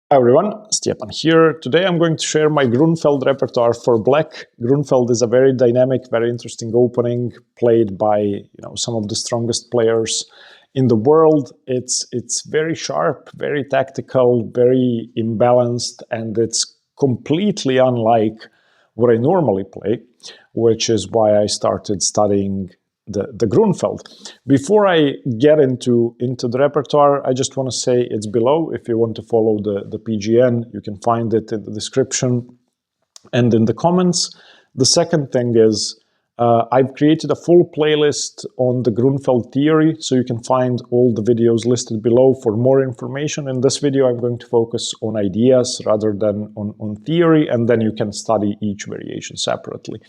Hi everyone, Stepan here. Today I'm going to share my Grünfeld repertoire for black. Grünfeld is a very dynamic, very interesting opening played by some of the strongest players in the world. It's very sharp, very tactical, very imbalanced, and it's completely unlike what I normally play, which is why I started studying the Grünfeld. Before I get into the repertoire, I just want to say it's below. If you want to follow the PGN, you can find it in the description and in the comments. The second thing is I've created a full playlist on the Grünfeld theory, so you can find all the videos listed below for more information. In this video, I'm going to focus on ideas rather than on theory, and then you can study each variation separately.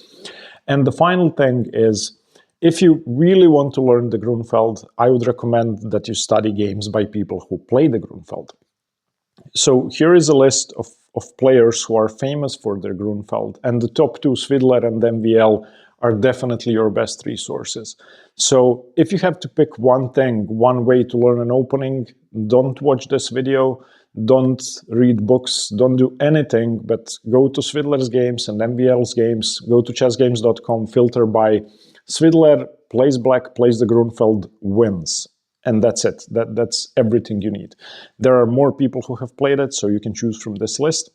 And the final thing is, if you really want to learn the Grünfeld, I would recommend that you study games by people who play the Grünfeld. So here is a list of players who are famous for their Grünfeld, and the top two, Svidler and MVL, are definitely your best resources. So if you have to pick one thing, one way to learn an opening, don't watch this video, don't read books, don't do anything, but go to Svidler's games and MVL's games, go to chessgames.com, filter by Svidler, plays black, plays the Grünfeld, wins. And that's it. That's everything you need. There are more people who have played it, so you can choose from this list.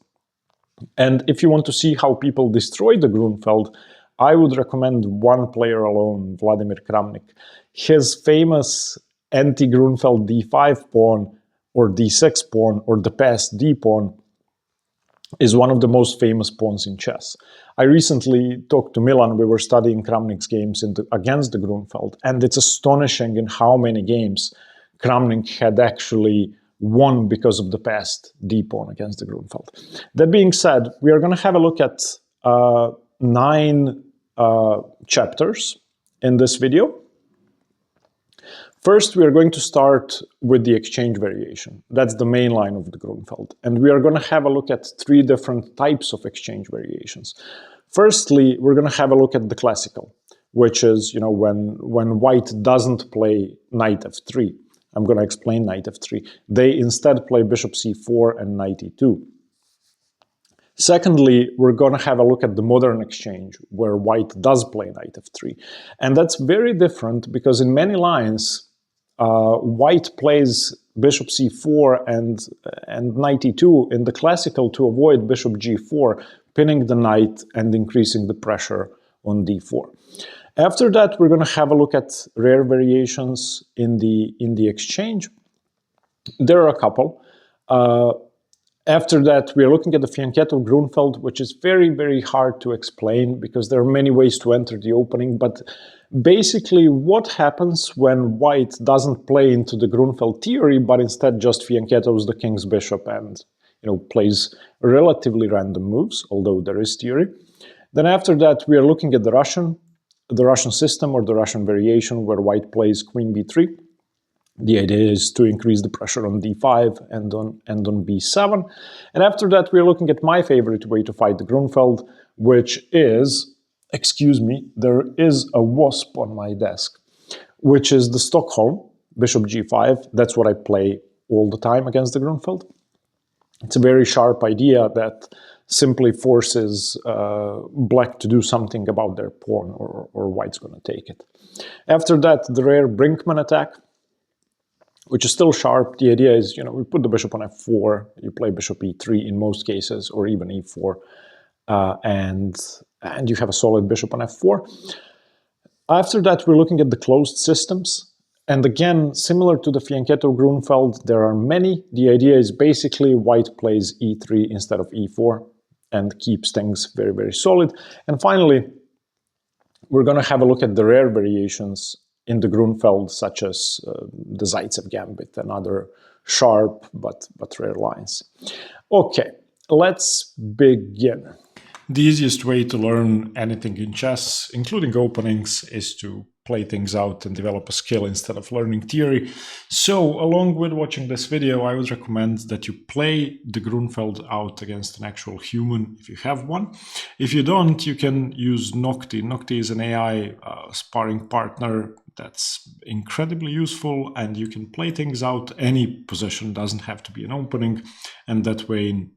And if you want to see how people destroy the Grünfeld, I would recommend one player alone, Vladimir Kramnik. His famous anti-Grünfeld d5 pawn, or d6 pawn, or the passed d pawn, is one of the most famous pawns in chess. I recently talked to Milan. We were studying Kramnik's games against the Grünfeld, and it's astonishing in how many games Kramnik had actually won because of the passed d-pawn against the Grünfeld. That being said, we are going to have a look at 9 chapters in this video. First, we are going to start with the exchange variation. That's the main line of the Grünfeld. And we are going to have a look at 3 different types of exchange variations. Firstly, we're going to have a look at the classical, which is, when white doesn't play knight f3. I'm going to explain knight f3. They instead play bishop c4 and knight e2. Secondly, we're going to have a look at the modern exchange, where white does play knight f3. And that's very different because in many lines, white plays bishop c4 and knight e2 in the classical to avoid bishop g4, pinning the knight and increasing the pressure on d4. After that, we're going to have a look at rare variations in the exchange. There are a couple. After that, we are looking at the Fianchetto Grunfeld, which is very, very hard to explain because there are many ways to enter the opening. But basically, what happens when white doesn't play into the Grunfeld theory, but instead just Fianchettos the king's bishop and plays relatively random moves, although there is theory. Then after that, we are looking at the Russian system, or the Russian variation, where white plays queen b3. The idea is to increase the pressure on d5 and on b7. And after that, we're looking at my favorite way to fight the Grunfeld, which is, excuse me, there is a wasp on my desk, which is the Stockholm, bishop g5. That's what I play all the time against the Grunfeld. It's a very sharp idea that simply forces black to do something about their pawn, or white's going to take it. After that, the rare Brinkman attack, which is still sharp. The idea is, we put the bishop on f4, you play bishop e3 in most cases, or even e4, and you have a solid bishop on f4. After that, we're looking at the closed systems. And again, similar to the Fianchetto Grunfeld, there are many. The idea is basically white plays e3 instead of e4 and keeps things very, very solid. And finally, we're going to have a look at the rare variations in the Grunfeld, such as the Zaitsev Gambit and other sharp but rare lines. Okay, let's begin. The easiest way to learn anything in chess, including openings, is to play things out and develop a skill instead of learning theory. So along with watching this video, I would recommend that you play the Grünfeld out against an actual human if you have one. If you don't, you can use Nocti. Nocti is an AI sparring partner that's incredibly useful, and you can play things out any position, doesn't have to be an opening, and that way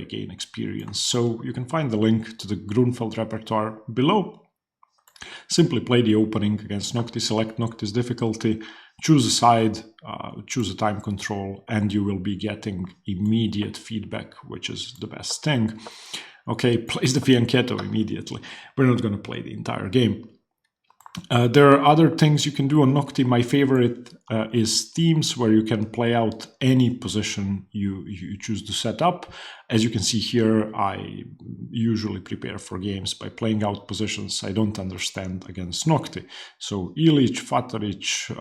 gain experience. So you can find the link to the Grünfeld repertoire below. Simply play the opening against Nocti, select Nocti's difficulty, choose a side, choose a time control, and you will be getting immediate feedback, which is the best thing. Okay, place the Fianchetto immediately. We're not going to play the entire game. There are other things you can do on Nocti. My favorite is themes, where you can play out any position you choose to set up. As you can see here, I usually prepare for games by playing out positions I don't understand against Nocti. So Ilic, Fataric,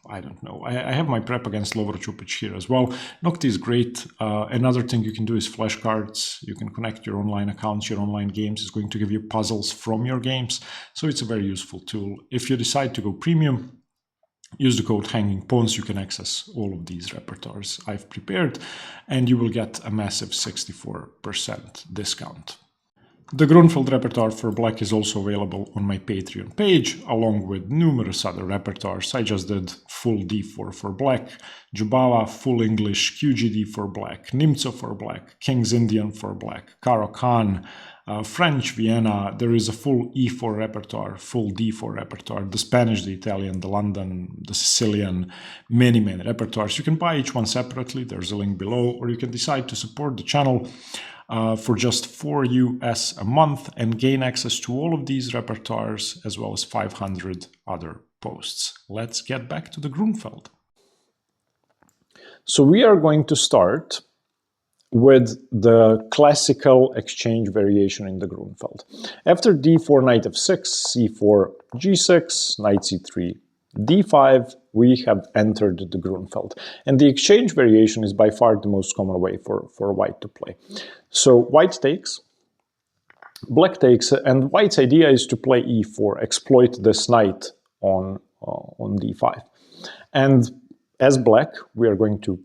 I don't know. I have my prep against Lovro-Čupić here as well. Nocti is great. Another thing you can do is flashcards. You can connect your online accounts, your online games. It's going to give you puzzles from your games. So it's a very useful tool. If you decide to go premium, use the code Hanging Pawns. You can access all of these repertoires I've prepared, and you will get a massive 64% discount. The Grünfeld repertoire for black is also available on my Patreon page, along with numerous other repertoires. I just did full D4 for black, Jubava, full English, QGD for black, Nimzo for black, King's Indian for black, Karo Khan, French, Vienna. There is a full E4 repertoire, full D4 repertoire, the Spanish, the Italian, the London, the Sicilian, many repertoires. You can buy each one separately, there's a link below, or you can decide to support the channel for just $4 a month and gain access to all of these repertoires as well as 500 other posts. Let's get back to the Grünfeld. So we are going to start with the classical exchange variation in the Grünfeld. After d4, knight f6, c4, g6, knight c3, d5, we have entered the Grünfeld. And the exchange variation is by far the most common way for white to play. So white takes, black takes, and white's idea is to play e4, exploit this knight on d5. And as black, we are going to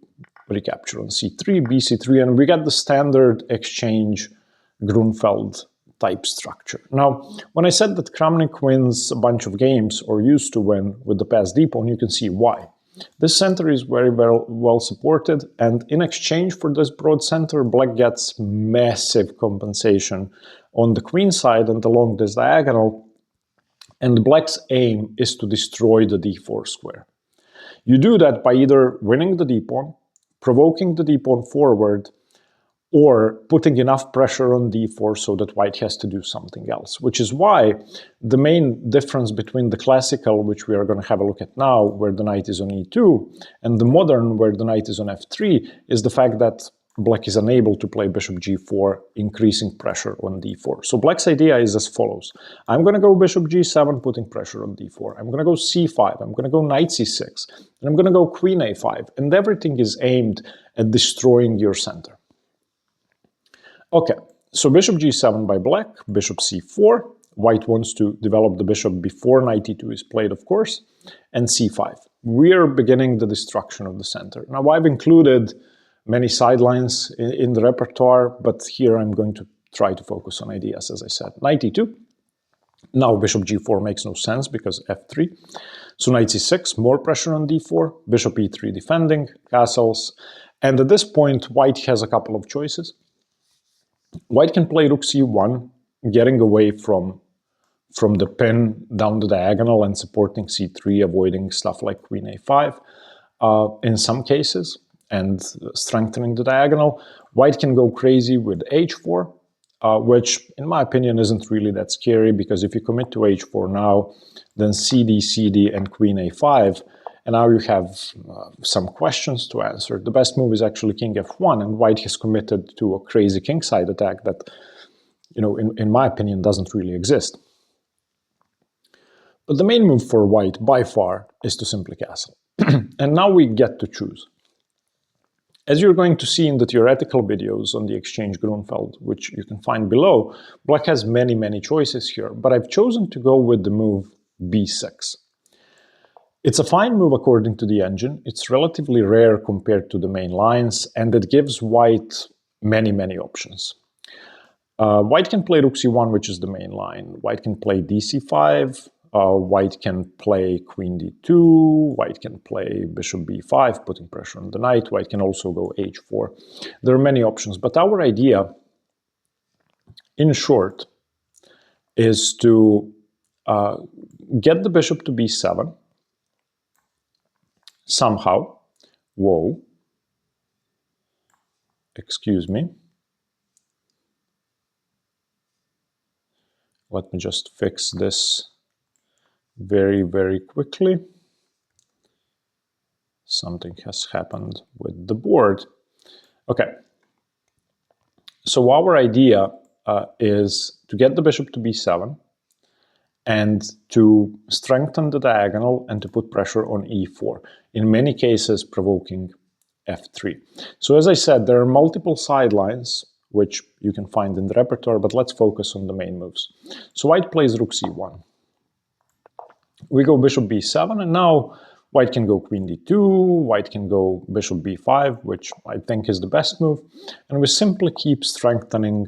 recapture on c3, bc3, and we get the standard exchange Grünfeld type structure. Now, when I said that Kramnik wins a bunch of games, or used to win, with the passed d-pawn, you can see why. This center is very well supported, and in exchange for this broad center, black gets massive compensation on the queenside and along this diagonal, and black's aim is to destroy the d4 square. You do that by either winning the d-pawn, provoking the d-pawn forward, or putting enough pressure on d4 so that white has to do something else, which is why the main difference between the classical, which we are going to have a look at now, where the knight is on e2, and the modern, where the knight is on f3, is the fact that black is unable to play bishop g4, increasing pressure on d4. So black's idea is as follows. I'm going to go bishop g7, putting pressure on d4. I'm going to go c5. I'm going to go knight c6. And I'm going to go queen a5. And everything is aimed at destroying your center. Okay, so bishop g7 by black, bishop c4. White wants to develop the bishop before knight e2 is played, of course, and c5. We are beginning the destruction of the center. Now, I've included many sidelines in the repertoire, but here I'm going to try to focus on ideas, as I said. Knight e2. Now bishop g4 makes no sense because f3. So knight c6, more pressure on d4. Bishop e3 defending, castles. And at this point, white has a couple of choices. White can play rook c1, getting away from the pin down the diagonal and supporting c3, avoiding stuff like queen a5 in some cases, and strengthening the diagonal. White can go crazy with h4, which in my opinion isn't really that scary, because if you commit to h4 now, then cd, and queen a5, and now you have some questions to answer. The best move is actually king f1, and white has committed to a crazy kingside attack that, in my opinion, doesn't really exist. But the main move for white, by far, is to simply castle. And now we get to choose. As you're going to see in the theoretical videos on the exchange Grünfeld, which you can find below, black has many choices here, but I've chosen to go with the move b6. It's a fine move according to the engine. It's relatively rare compared to the main lines, and it gives white many options. White can play rook c1, which is the main line. White can play dc5. White can play queen d2. White can play bishop b5, putting pressure on the knight. White can also go h4. There are many options, but our idea, in short, is to get the bishop to b7 somehow. Whoa. Excuse me. Let me just fix this very quickly. Something has happened with the board. Okay. So our idea is to get the bishop to b7 and to strengthen the diagonal and to put pressure on e4, in many cases provoking f3. So as I said, there are multiple sidelines which you can find in the repertoire, but let's focus on the main moves. So white plays rook c1. We go bishop b7, and now white can go queen d2, white can go bishop b5, which I think is the best move, and we simply keep strengthening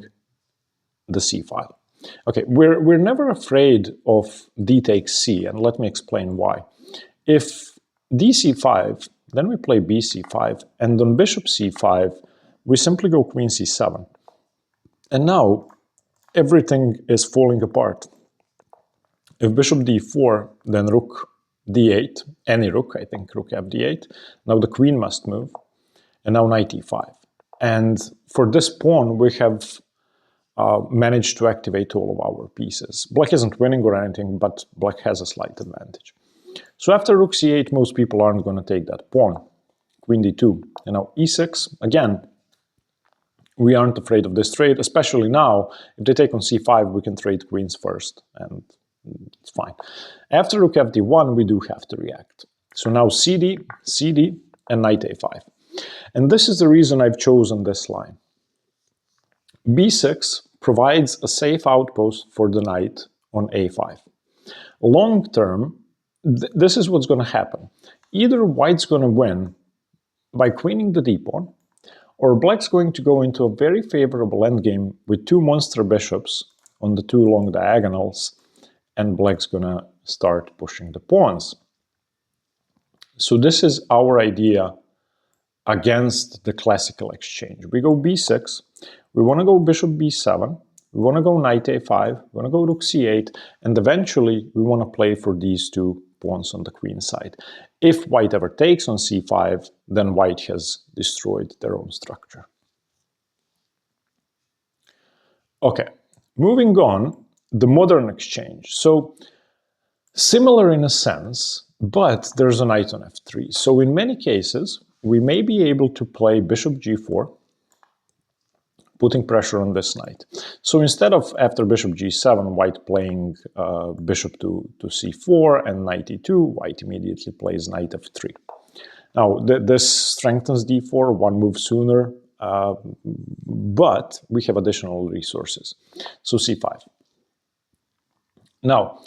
the c file. Okay, we're never afraid of d takes c, and let me explain why. If dc5, then we play bc5, and on bishop c5, we simply go queen c7. And now everything is falling apart. If bishop d4, then rook d8, any rook, I think rook fd8. Now the queen must move, and now knight e5. And for this pawn, we have managed to activate all of our pieces. Black isn't winning or anything, but black has a slight advantage. So after rook c8, most people aren't going to take that pawn. Queen d2, and now e6. Again, we aren't afraid of this trade, especially now. If they take on c5, we can trade queens first, and it's fine. After rook fd1, we do have to react. So now cd, cd, and knight a5. And this is the reason I've chosen this line. b6 provides a safe outpost for the knight on a5. Long term, this is what's going to happen. Either white's going to win by queening the d-pawn, or black's going to go into a very favorable endgame with two monster bishops on the two long diagonals, and black's going to start pushing the pawns. So this is our idea against the classical exchange. We go b6, we want to go bishop b7, we want to go knight a5, we want to go rook c8, and eventually we want to play for these two pawns on the queen side. If white ever takes on c5, then white has destroyed their own structure. Okay, moving on, the modern exchange. So similar in a sense, but there's a knight on f3. So in many cases, we may be able to play bishop g4, putting pressure on this knight. So instead of after bishop g7, white playing bishop to c4 and knight e2, white immediately plays knight f3. Now, this strengthens d4 one move sooner, but we have additional resources. So c5. Now,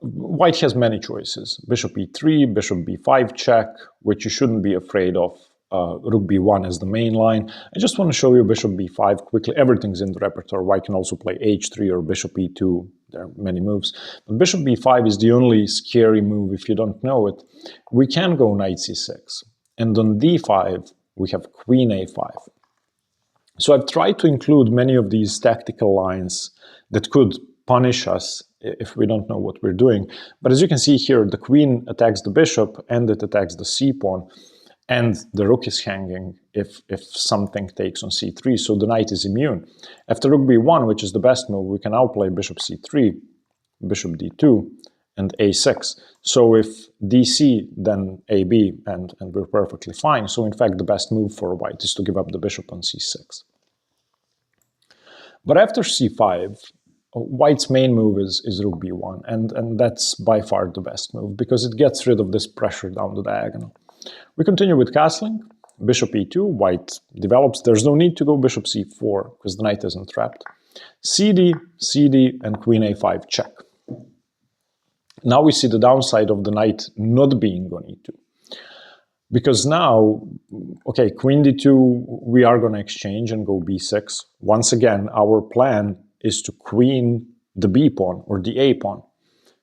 white has many choices. Bishop e3, bishop b5 check, which you shouldn't be afraid of. Rook b1 as the main line. I just want to show you bishop b5 quickly. Everything's in the repertoire. White can also play h3 or bishop e2. There are many moves. But bishop b5 is the only scary move if you don't know it. We can go knight c6. And on d5, we have queen a5. So I've tried to include many of these tactical lines that could punish us if we don't know what we're doing. But as you can see here, the queen attacks the bishop and it attacks the c-pawn. And the rook is hanging if something takes on c3, so the knight is immune. After rook b1, which is the best move, we can now play bishop c3, bishop d2, and a6. So if dc, then ab, and we're perfectly fine. So in fact, the best move for white is to give up the bishop on c6. But after c5, white's main move is rook b1, and that's by far the best move, because it gets rid of this pressure down the diagonal. We continue with castling. Bishop e2, white develops. There's no need to go bishop c4 because the knight isn't trapped. cd, cd, and queen a5 check. Now we see the downside of the knight not being on e2. Because now, okay, queen d2, we are going to exchange and go b6. Once again, our plan is to queen the b pawn or the a pawn.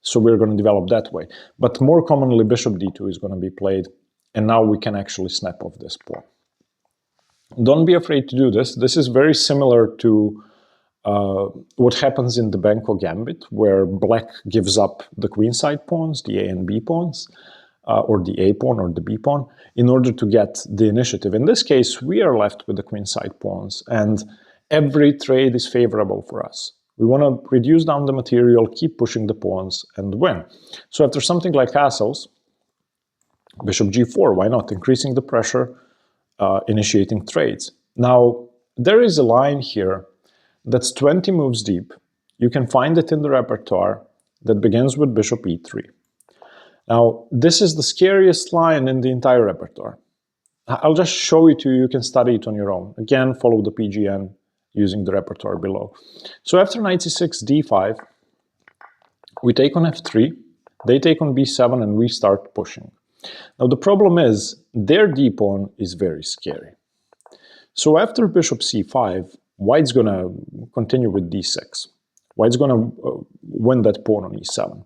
So we're going to develop that way. But more commonly, bishop d2 is going to be played. And now we can actually snap off this pawn. Don't be afraid to do this. This is very similar to what happens in the Benko gambit, where black gives up the queenside pawns, the a and b pawns, or the a pawn or the b pawn, in order to get the initiative. In this case, we are left with the queenside pawns, and every trade is favorable for us. We want to reduce down the material, keep pushing the pawns, and win. So after something like castles, bishop g4, why not? Increasing the pressure, initiating trades. Now, there is a line here that's 20 moves deep. You can find it in the repertoire that begins with bishop e3. Now, this is the scariest line in the entire repertoire. I'll just show it to you. You can study it on your own. Again, follow the PGN using the repertoire below. So after knight c6, d5, we take on f3, they take on b7, and we start pushing. Now, the problem is their d-pawn is very scary. So after bishop c5, white's going to continue with d6. White's going to win that pawn on e7.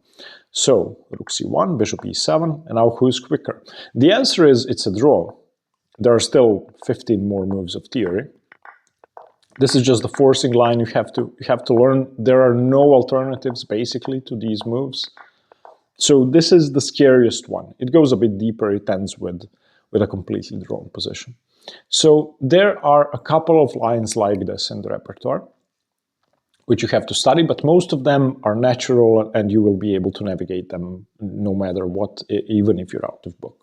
So rook c1, bishop e7, and now who's quicker? The answer is it's a draw. There are still 15 more moves of theory. This is just the forcing line you have to learn. There are no alternatives basically to these moves. So this is the scariest one. It goes a bit deeper. It ends with a completely drawn position. So there are a couple of lines like this in the repertoire, which you have to study, but most of them are natural and you will be able to navigate them no matter what, even if you're out of book.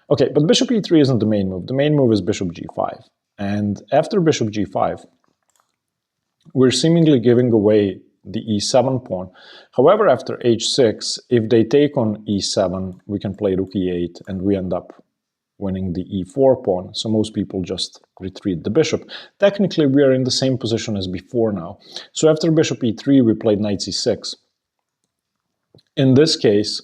Okay, but bishop e3 isn't the main move. The main move is bishop g5. And after bishop g5, we're seemingly giving away the e7 pawn. However, after h6, if they take on e7, we can play rook e8, and we end up winning the e4 pawn. So most people just retreat the bishop. Technically, we are in the same position as before now. So after bishop e3, we played knight c6. In this case,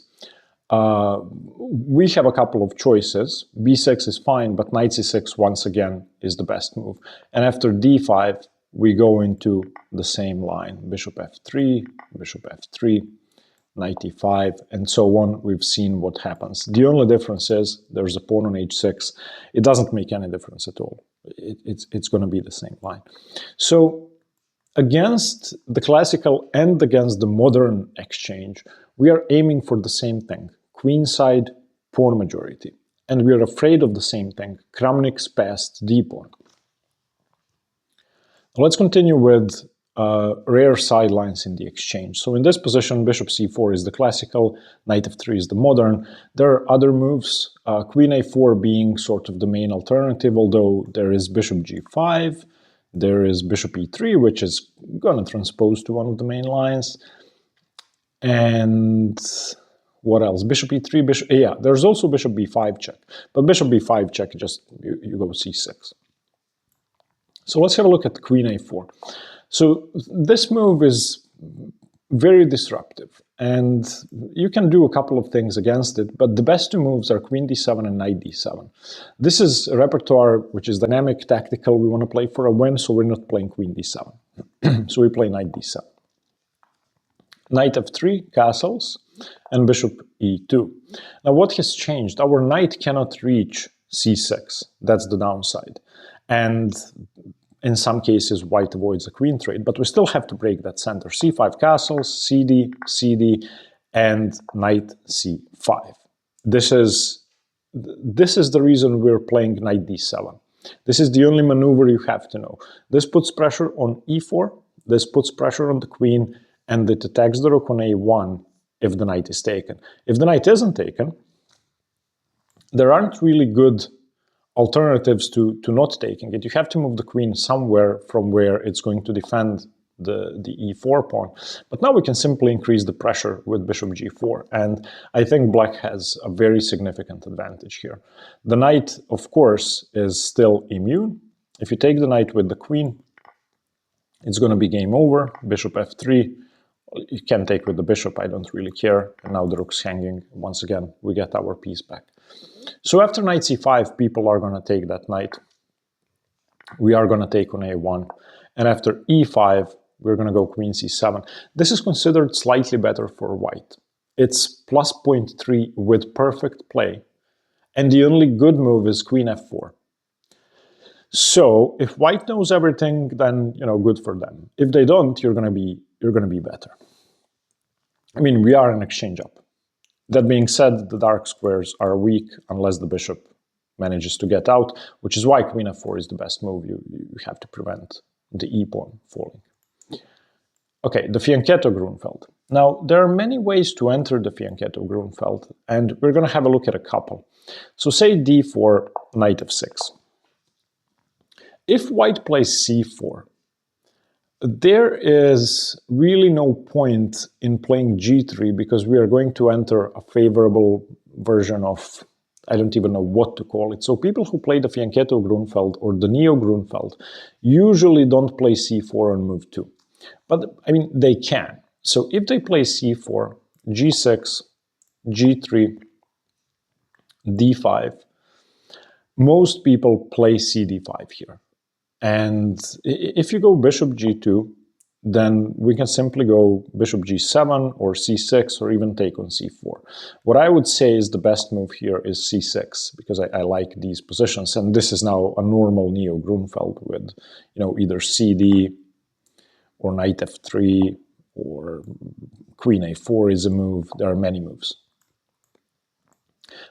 we have a couple of choices. b6 is fine, but knight c6 once again is the best move. And after d5, we go into the same line. Bishop f3, knight e5, and so on. We've seen what happens. The only difference is there's a pawn on h6. It doesn't make any difference at all. It's going to be the same line. So against the classical and against the modern exchange, we are aiming for the same thing, queenside pawn majority. And we are afraid of the same thing, Kramnik's passed d-pawn. Let's continue with rare sidelines in the exchange. So in this position, bishop c4 is the classical, knight f3 is the modern. There are other moves, queen a4 being sort of the main alternative, although there is bishop g5, there is bishop e3, which is going to transpose to one of the main lines. And what else? Bishop e3, bishop, yeah, there's also bishop b5 check. But bishop b5 check, just you go c6. So let's have a look at queen a4. So this move is very disruptive, and you can do a couple of things against it, but the best two moves are queen d7 and knight d7. This is a repertoire which is dynamic, tactical. We want to play for a win, so we're not playing queen d7. So we play knight d7. Knight f3, castles, and bishop e2. Now what has changed? Our knight cannot reach c6. That's the downside. And in some cases, white avoids a queen trade, but we still have to break that center. c5 castles, cd, cd, and knight c5. This is the reason we're playing knight d7. This is the only maneuver you have to know. This puts pressure on e4, this puts pressure on the queen, and it attacks the rook on a1 if the knight is taken. If the knight isn't taken, there aren't really good alternatives to not taking it. You have to move the queen somewhere from where it's going to defend the e4 pawn. But now we can simply increase the pressure with bishop g4, and I think black has a very significant advantage here. The knight, of course, is still immune. If you take the knight with the queen, it's going to be game over. Bishop f3, You can take with the bishop, I don't really care. And now the rook's hanging. Once again, we get our piece back. So after knight c5, people are going to take that knight. We are going to take on a1. And after e5, we're going to go queen c7. This is considered slightly better for white. It's plus 0.3 with perfect play. And the only good move is queen f4. So if white knows everything, then, you know, good for them. If they don't, you're going to be better. I mean, we are an exchange up. That being said, the dark squares are weak unless the bishop manages to get out, which is why queen f4 is the best move. You have to prevent the e-pawn falling. Okay, the Fianchetto Grunfeld. Now, there are many ways to enter the Fianchetto Grunfeld, and we're going to have a look at a couple. So say d4, knight f6. If white plays c4, there is really no point in playing g3 because we are going to enter a favorable version of, I don't even know what to call it. So people who play the Fianchetto Grunfeld or the Neo Grunfeld usually don't play c4 on move 2. But, I mean, they can. So if they play c4, g6, g3, d5, most people play cd5 here. And if you go bishop g2, then we can simply go bishop g7 or c6 or even take on c4. What I would say is the best move here is c6 because I like these positions. And this is now a normal Neo Grunfeld with, you know, either cd or knight f3 or queen a4 is a move. There are many moves.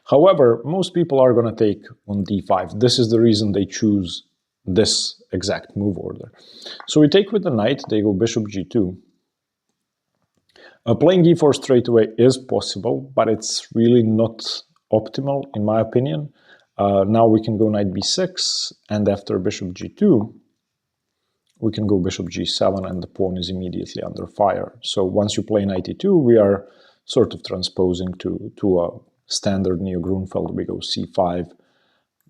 However, most people are going to take on d5. This is the reason they choose this exact move order. So we take with the knight, they go bishop g2. Playing e4 straight away is possible, but it's really not optimal in my opinion. Now we can go knight b6, and after bishop g2, we can go bishop g7, and the pawn is immediately under fire. So once you play knight e2, we are sort of transposing to a standard Neo Grunfeld. We go c5,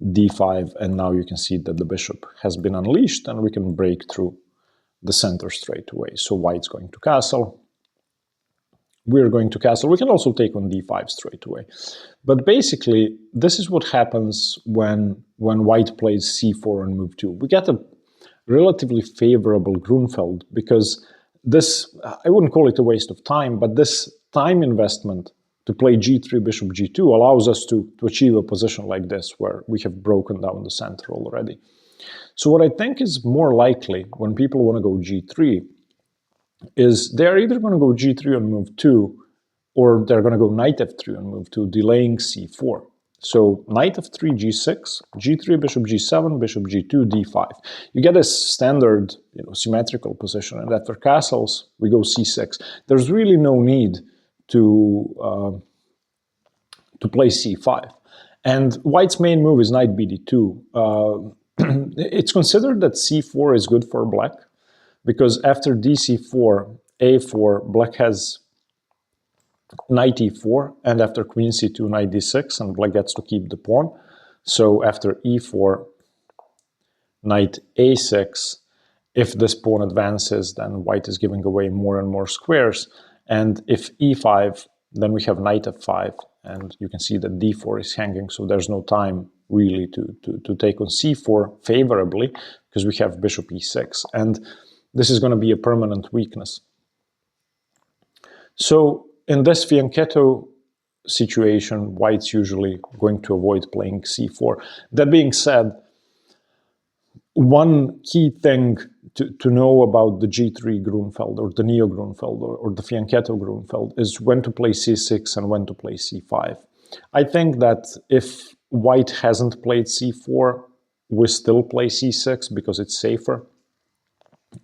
d5, and now you can see that the bishop has been unleashed and we can break through the center straight away. So white's going to castle. We're going to castle. We can also take on d5 straight away. But basically, this is what happens when white plays c4 on move 2. We get a relatively favorable Grunfeld because this, I wouldn't call it a waste of time, but this time investment to play g3, bishop g2 allows us to achieve a position like this where we have broken down the center already. So what I think is more likely when people want to go g3 is they're either going to go g3 on move 2 or they're going to go knight f3 on move 2, delaying c4. So knight f3, g6, g3, bishop g7, bishop g2, d5. You get a standard, you know, symmetrical position, and after castles, we go c6. There's really no need to play c5. And white's main move is knight bd2. It's considered that c4 is good for black, because after dc4, a4, black has knight e4, and after queen c2, knight d6, and black gets to keep the pawn. So after e4, knight a6, if this pawn advances, then white is giving away more and more squares. And if e5, then we have knight f5, and you can see that d4 is hanging, so there's no time really to take on c4 favorably, because we have bishop e6, and this is going to be a permanent weakness. So in this Fianchetto situation, white's usually going to avoid playing c4. That being said, one key thing to know about the g3 Grunfeld or the Neo Grunfeld or the Fianchetto Grunfeld is when to play c6 and when to play c5. I think that if white hasn't played c4, we still play c6 because it's safer.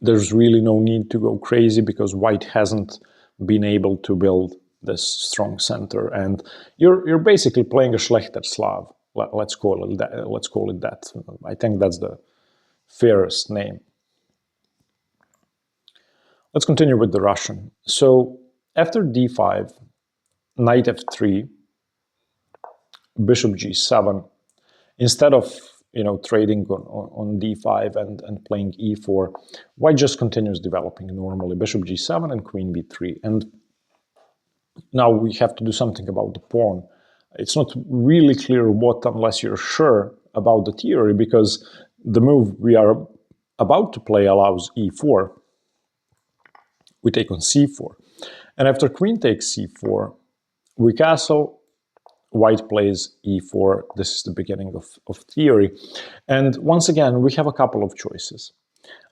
There's really no need to go crazy because white hasn't been able to build this strong center, and you're basically playing a schlechter Slav. Let's call it that. I think that's the fairest name. Let's continue with the Russian. So after d5, knight f3, bishop g7, instead of trading on d5 and playing e4, white just continues developing normally. Bishop g7 and queen b3. And now we have to do something about the pawn. It's not really clear what unless you're sure about the theory, because the move we are about to play allows e4. We take on c4. And after queen takes c4, we castle. White plays e4. This is the beginning of theory. And once again, we have a couple of choices.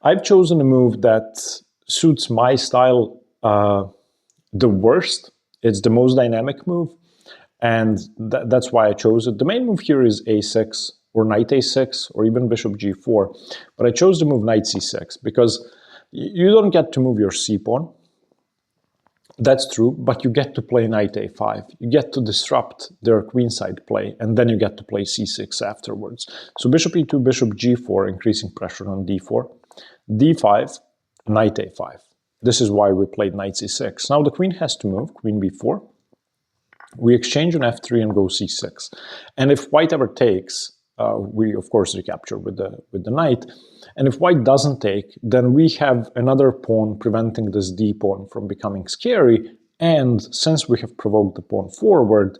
I've chosen a move that suits my style the worst. It's the most dynamic move, and that's why I chose it. The main move here is a6 or knight a6 or even bishop g4, but I chose the move knight c6 because you don't get to move your c-pawn. That's true, but you get to play knight a5. You get to disrupt their queenside play, and then you get to play c6 afterwards. So bishop e2, bishop g4, increasing pressure on d4. d5, knight a5. This is why we played knight c6. Now the queen has to move, queen b4. We exchange on f3 and go c6. And if white ever takes, we of course recapture with the knight. And if white doesn't take, then we have another pawn preventing this d pawn from becoming scary. And since we have provoked the pawn forward,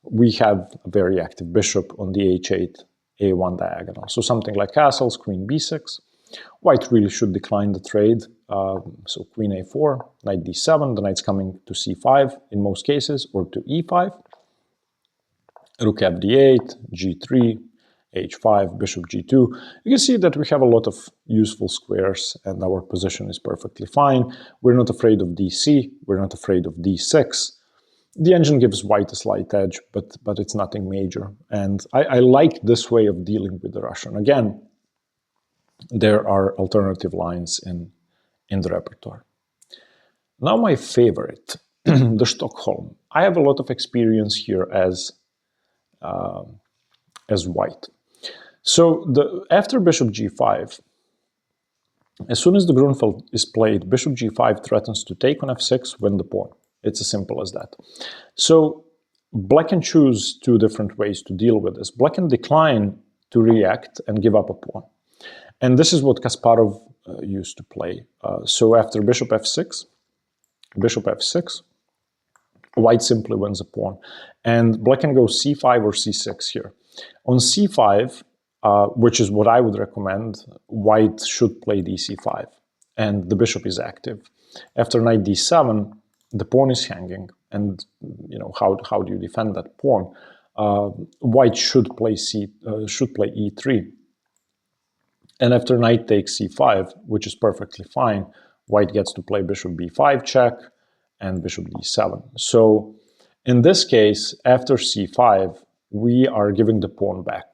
we have a very active bishop on the h8, a1 diagonal. So something like castles, queen b6. White really should decline the trade. So queen a4, knight d7, the knight's coming to c5 in most cases, or to e5. Rook fd8, g3, h5, bishop g2. You can see that we have a lot of useful squares and our position is perfectly fine. We're not afraid of dc, we're not afraid of d6. The engine gives white a slight edge, but it's nothing major. And I like this way of dealing with the Russian. Again, there are alternative lines in the repertoire. Now my favorite, the Stockholm. I have a lot of experience here as white. So after bishop g5, as soon as the Grünfeld is played, bishop g5 threatens to take on f6, win the pawn. It's as simple as that. So black can choose two different ways to deal with this. Black can decline to react and give up a pawn. And this is what Kasparov used to play. So after bishop f6, white simply wins a pawn. And black can go c5 or c6 here. On c5, which is what I would recommend, white should play dc5, and the bishop is active. After knight d7, the pawn is hanging, and how do you defend that pawn? White should play e3, and after knight takes c5, which is perfectly fine, white gets to play bishop b5 check and bishop d7. So in this case, after c5, we are giving the pawn back.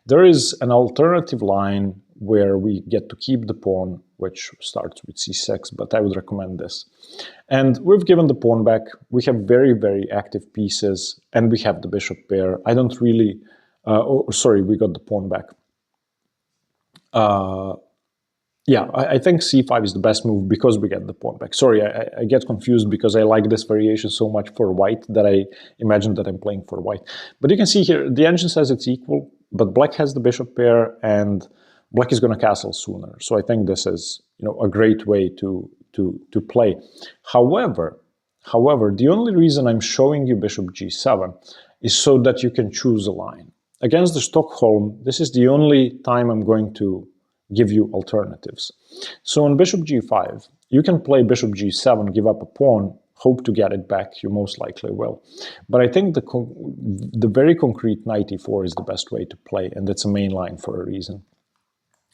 There is an alternative line where we get to keep the pawn, which starts with c6, but I would recommend this. And we've given the pawn back. We have very, very active pieces, and we have the bishop pair. I don't really... we got the pawn back. Yeah, I think c5 is the best move because we get the pawn back. Sorry, I get confused because I like this variation so much for white that I imagine that I'm playing for white. But you can see here, the engine says it's equal, but black has the bishop pair and black is going to castle sooner. So I think this is a great way to play. However, the only reason I'm showing you bishop g7 is so that you can choose a line. Against the Stockholm, this is the only time I'm going to give you alternatives. So on bishop g5, you can play bishop g7, give up a pawn, hope to get it back. You most likely will. But I think the very concrete knight e4 is the best way to play, and it's a main line for a reason.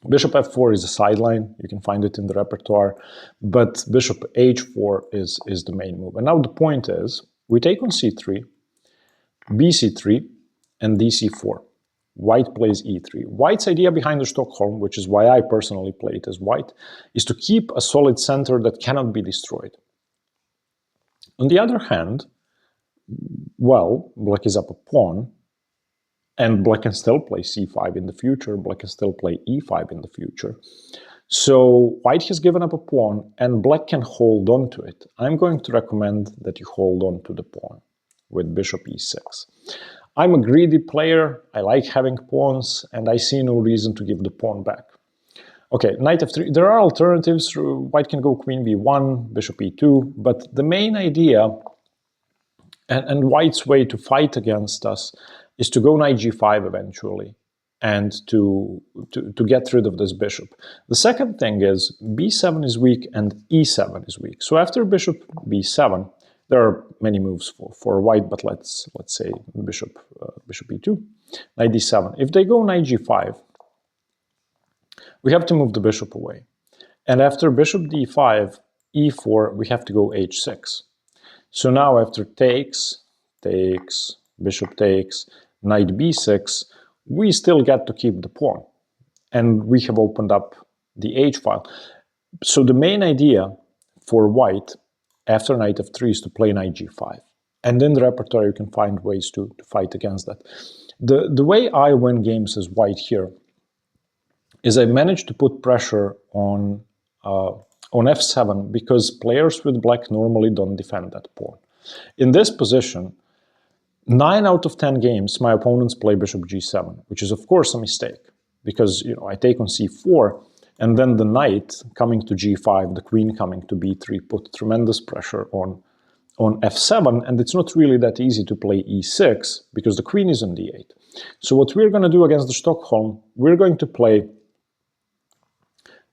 Bishop f4 is a sideline. You can find it in the repertoire. But bishop h4 is the main move. And now the point is, we take on c3, bc3, and dc4. White plays e3. White's idea behind the Stockholm, which is why I personally play it as white, is to keep a solid center that cannot be destroyed. On the other hand, well, black is up a pawn, and black can still play c5 in the future, black can still play e5 in the future. So white has given up a pawn, and black can hold on to it. I'm going to recommend that you hold on to the pawn with bishop e6. I'm a greedy player, I like having pawns, and I see no reason to give the pawn back. Okay, knight f3, there are alternatives. White can go queen b1, bishop e2, but the main idea and White's way to fight against us is to go knight g5 eventually and to get rid of this bishop. The second thing is b7 is weak and e7 is weak. So after bishop b7, there are many moves for White, but let's say bishop e2, knight d7. If they go knight g5, we have to move the bishop away. And after bishop d5, e4, we have to go h6. So now after takes, bishop takes, knight b6, we still get to keep the pawn. And we have opened up the h-file. So the main idea for White after knight f3 is to play knight g5. And in the repertoire you can find ways to fight against that. The way I win games as White here is I managed to put pressure on f7 because players with black normally don't defend that pawn. In this position, 9 out of 10 games my opponents play bishop g7, which is of course a mistake because I take on c4 and then the knight coming to g5, the queen coming to b3 put tremendous pressure on f7, and it's not really that easy to play e6 because the queen is on d8. So what we're going to do against the Stockholm, we're going to play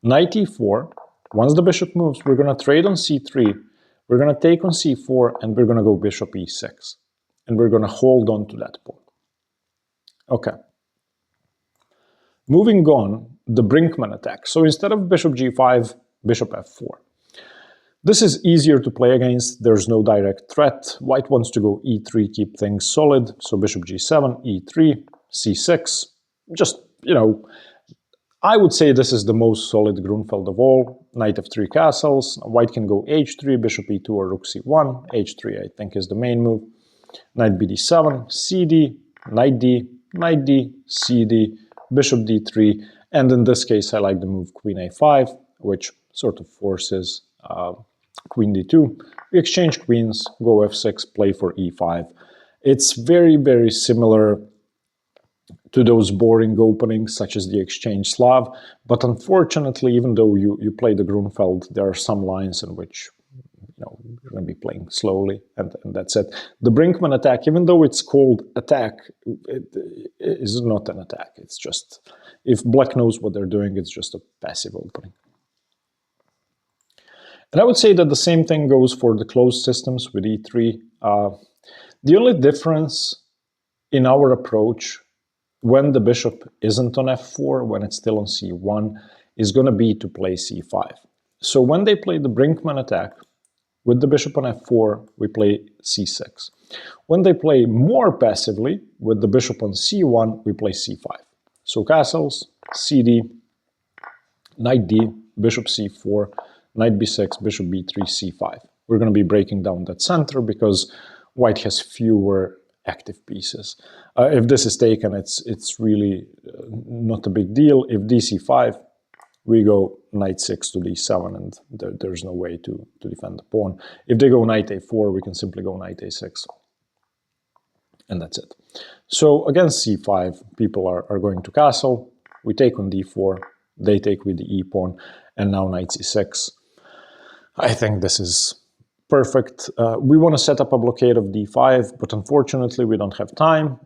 knight e4. Once the bishop moves, we're going to trade on c3, we're going to take on c4, and we're going to go bishop e6. And we're going to hold on to that pawn. Okay. Moving on, the Brinkman attack. So instead of bishop g5, bishop f4. This is easier to play against, there's no direct threat. White wants to go e3, keep things solid. So bishop g7, e3, c6. Just, I would say this is the most solid Grunfeld of all. Knight f3 castles. White can go h3, bishop e2 or rook c1. h3 I think is the main move. Knight bd7, cd, knight d, cd, bishop d3. And in this case I like the move queen a5, which sort of forces queen d2. We exchange queens, go f6, play for e5. It's very, very similar to those boring openings such as the exchange Slav, but unfortunately, even though you play the Grunfeld, there are some lines in which you're going to be playing slowly, and that's it. The Brinkman attack, even though it's called attack, it is not an attack. It's just, if black knows what they're doing, it's just a passive opening. And I would say that the same thing goes for the closed systems with e3. The only difference in our approach when the bishop isn't on f4, when it's still on c1, is going to be to play c5. So when they play the Brinkman attack, with the bishop on f4, we play c6. When they play more passively, with the bishop on c1, we play c5. So castles, cd, knight d, bishop c4, knight b6, bishop b3, c5. We're going to be breaking down that center because White has fewer active pieces. If this is taken, it's really not a big deal. If dc5, we go knight 6 to d7, and there's no way to defend the pawn. If they go knight a4, we can simply go knight a6. And that's it. So against c5, people are going to castle. We take on d4, they take with the e-pawn, and now knight c6. I think this is perfect. We want to set up a blockade of d5, but unfortunately we don't have time.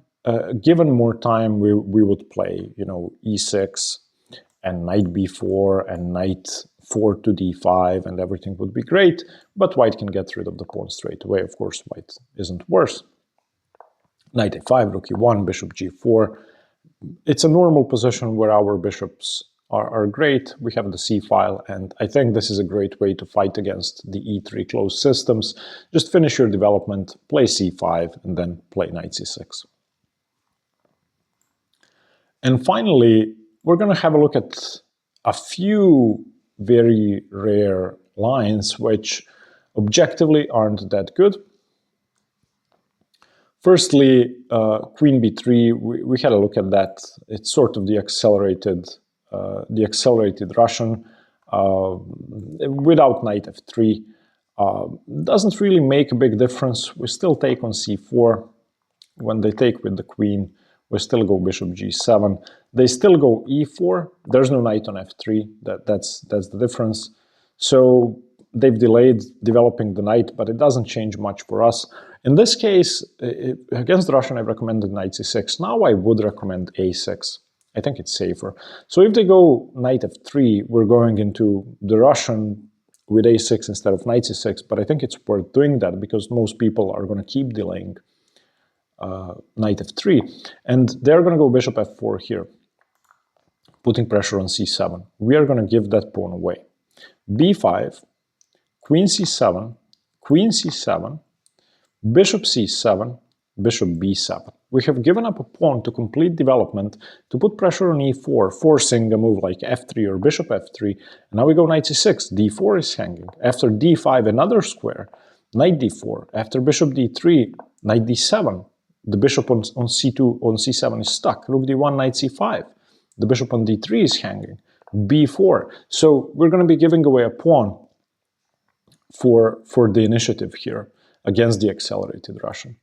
Given more time, we would play, e6 and knight b4 and knight 4 to d5, and everything would be great, but White can get rid of the pawn straight away. Of course, White isn't worse. Knight a5, rook e1, bishop g4. It's a normal position where our bishops are great. We have the c-file, and I think this is a great way to fight against the e3 closed systems. Just finish your development, play c5, and then play knight c6. And finally, we're going to have a look at a few very rare lines which objectively aren't that good. Firstly, queen b3, we had a look at that. It's sort of the accelerated Russian without knight f3. Doesn't really make a big difference. We still take on c4. when they take with the queen, we still go bishop g7. They still go e4. There's no knight on f3. That's the difference. So they've delayed developing the knight, but it doesn't change much for us. In this case, against the Russian, I recommended knight c6. Now I would recommend a6. I think it's safer. So if they go knight f3, we're going into the Russian with a6 instead of knight c6, but I think it's worth doing that because most people are going to keep delaying knight f3, and they're going to go bishop f4 here, putting pressure on c7. We are going to give that pawn away. b5, queen c7, bishop c7, bishop b7. We have given up a pawn to complete development to put pressure on e4, forcing a move like f3 or bishop f3. And now we go knight c6, d4 is hanging. After d5, another square, knight d4. After bishop d3, knight d7. The bishop on c2, on c7 is stuck. Rook d1, knight c5. The bishop on d3 is hanging. b4. So we're going to be giving away a pawn for the initiative here against the accelerated Russian.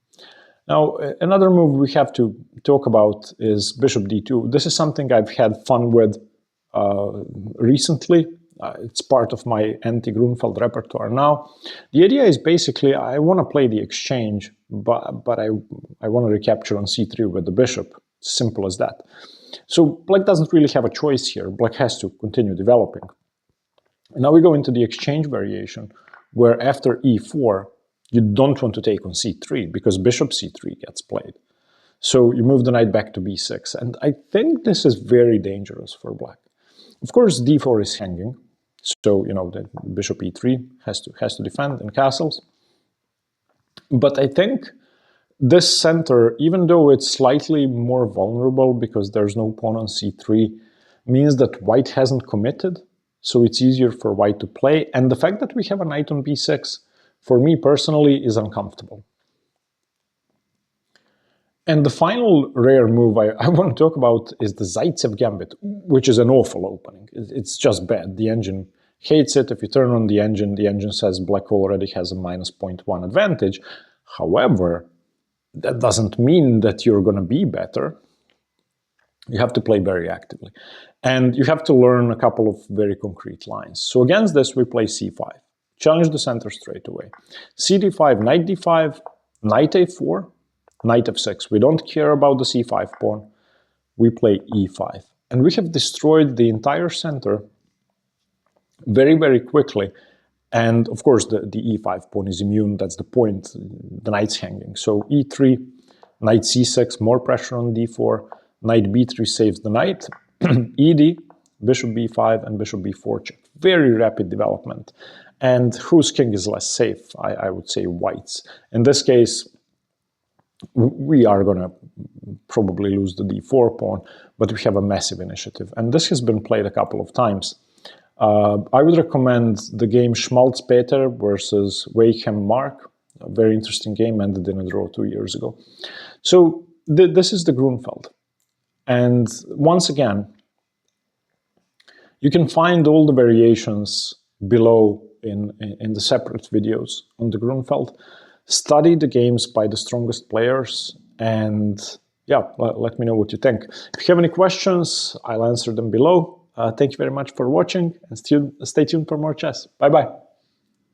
Now, another move we have to talk about is bishop d2. This is something I've had fun with recently. It's part of my anti-Grünfeld repertoire now. The idea is basically I want to play the exchange, but I want to recapture on c3 with the bishop. Simple as that. So black doesn't really have a choice here. Black has to continue developing. And now we go into the exchange variation, where after e4, you don't want to take on c3 because bishop c3 gets played. So you move the knight back to b6. And I think this is very dangerous for black. Of course, d4 is hanging. So, you know, the bishop e3 has to defend in castles. But I think this center, even though it's slightly more vulnerable because there's no pawn on c3, means that white hasn't committed. So it's easier for white to play. And the fact that we have a knight on b6, for me personally, is uncomfortable. And the final rare move I want to talk about is the Zaitsev Gambit, which is an awful opening. It's just bad. The engine hates it. If you turn on the engine says black already has a minus 0.1 advantage. However, that doesn't mean that you're going to be better. You have to play very actively. And you have to learn a couple of very concrete lines. So against this, we play c5. Challenge the center straight away. cd5, knight d5, knight a4, knight f6. We don't care about the c5 pawn. We play e5. And we have destroyed the entire center very, very quickly. And of course, the e5 pawn is immune. That's the point. The knight's hanging. So e3, knight c6, more pressure on d4. Knight b3 saves the knight. ed, bishop b5, and bishop b4 check. Very rapid development. And whose king is less safe? I would say white's. In this case, we are going to probably lose the d4 pawn, but we have a massive initiative. And this has been played a couple of times. I would recommend the game Schmalz-Peter versus Weihem-Mark. A very interesting game, ended in a draw 2 years ago. So this is the Grünfeld. And once again, you can find all the variations below in the separate videos on the Grünfeld. Study the games by the strongest players, and yeah, let me know what you think. If you have any questions, I'll answer them below. Thank you very much for watching, and stay tuned for more chess. Bye-bye.